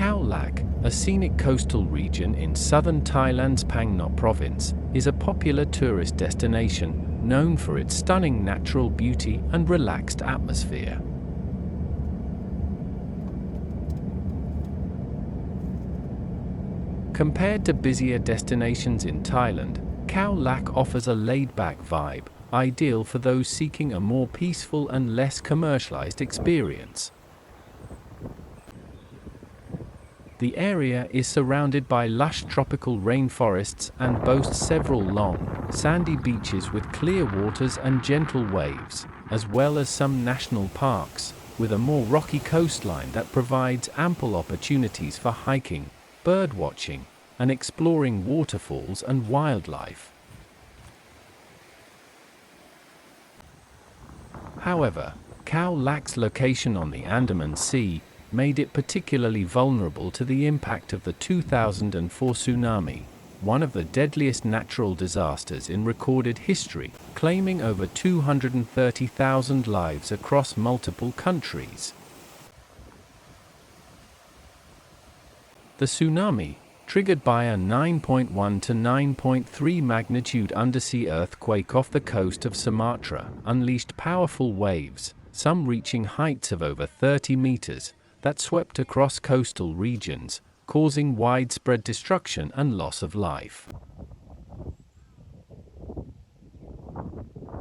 Khao Lak, a scenic coastal region in southern Thailand's Phang Nga province, is a popular tourist destination known for its stunning natural beauty and relaxed atmosphere. Compared to busier destinations in Thailand, Khao Lak offers a laid-back vibe, ideal for those seeking a more peaceful and less commercialized experience. The area is surrounded by lush tropical rainforests and boasts several long, sandy beaches with clear waters and gentle waves, as well as some national parks, with a more rocky coastline that provides ample opportunities for hiking, birdwatching, and exploring waterfalls and wildlife. However, Khao Lak's location on the Andaman Sea made it particularly vulnerable to the impact of the 2004 tsunami, one of the deadliest natural disasters in recorded history, claiming over 230,000 lives across multiple countries. The tsunami, triggered by a 9.1 to 9.3 magnitude undersea earthquake off the coast of Sumatra, unleashed powerful waves, some reaching heights of over 30 meters, that swept across coastal regions, causing widespread destruction and loss of life.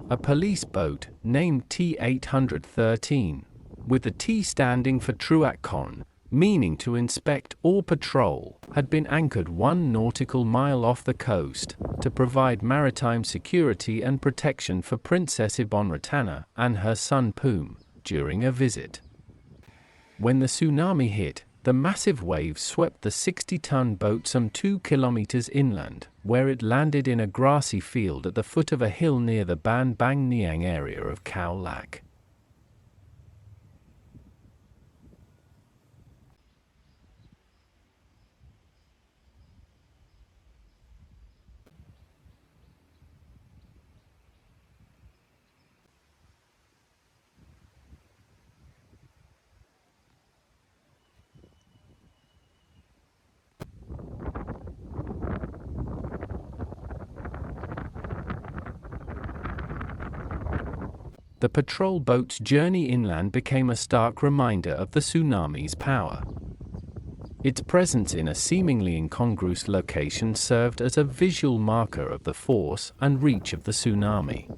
A police boat, named T813, with the T standing for Truac Con, meaning to inspect or patrol, had been anchored 1 nautical mile off the coast to provide maritime security and protection for Princess Ibon Ratana and her son Poom during a visit. When the tsunami hit, the massive waves swept the 60-ton boat some 2 kilometers inland, where it landed in a grassy field at the foot of a hill near the Ban Bang Niang area of Khao Lak. The patrol boat's journey inland became a stark reminder of the tsunami's power. Its presence in a seemingly incongruous location served as a visual marker of the force and reach of the tsunami.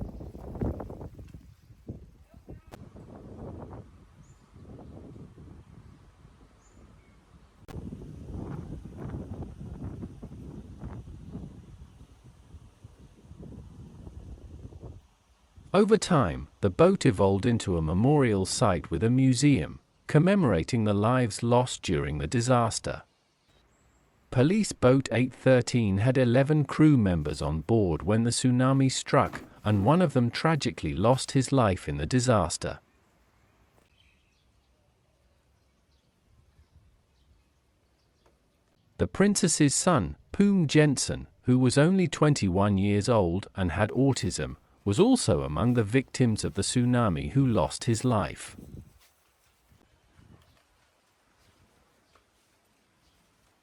Over time, the boat evolved into a memorial site with a museum, commemorating the lives lost during the disaster. Police boat 813 had 11 crew members on board when the tsunami struck, and one of them tragically lost his life in the disaster. The princess's son, Poom Jensen, who was only 21 years old and had autism, was also among the victims of the tsunami who lost his life.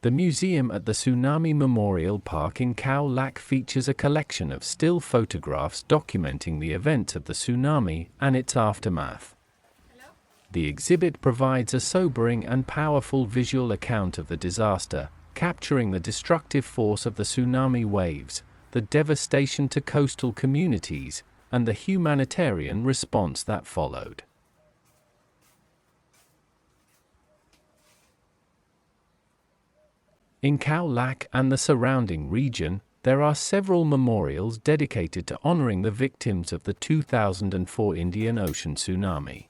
The museum at the Tsunami Memorial Park in Khao Lak features a collection of still photographs documenting the events of the tsunami and its aftermath. The exhibit provides a sobering and powerful visual account of the disaster, capturing the destructive force of the tsunami waves, the devastation to coastal communities, and the humanitarian response that followed. In Khao Lak and the surrounding region, there are several memorials dedicated to honoring the victims of the 2004 Indian Ocean tsunami.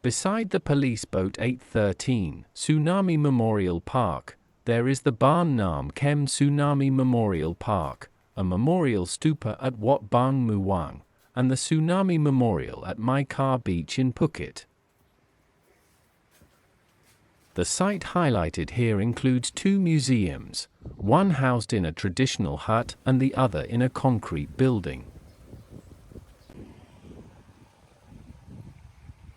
Beside the police boat 813, Tsunami Memorial Park, there is the Ban Bang Niang Tsunami Memorial Park, a memorial stupa at Wat Bang Muang, and the Tsunami Memorial at Mai Kar Beach in Phuket. The site highlighted here includes 2 museums, one housed in a traditional hut and the other in a concrete building.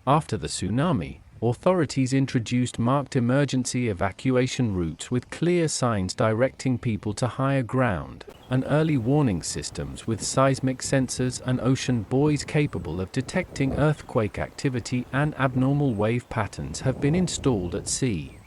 After the tsunami, authorities introduced marked emergency evacuation routes with clear signs directing people to higher ground, and early warning systems with seismic sensors and ocean buoys capable of detecting earthquake activity and abnormal wave patterns have been installed at sea.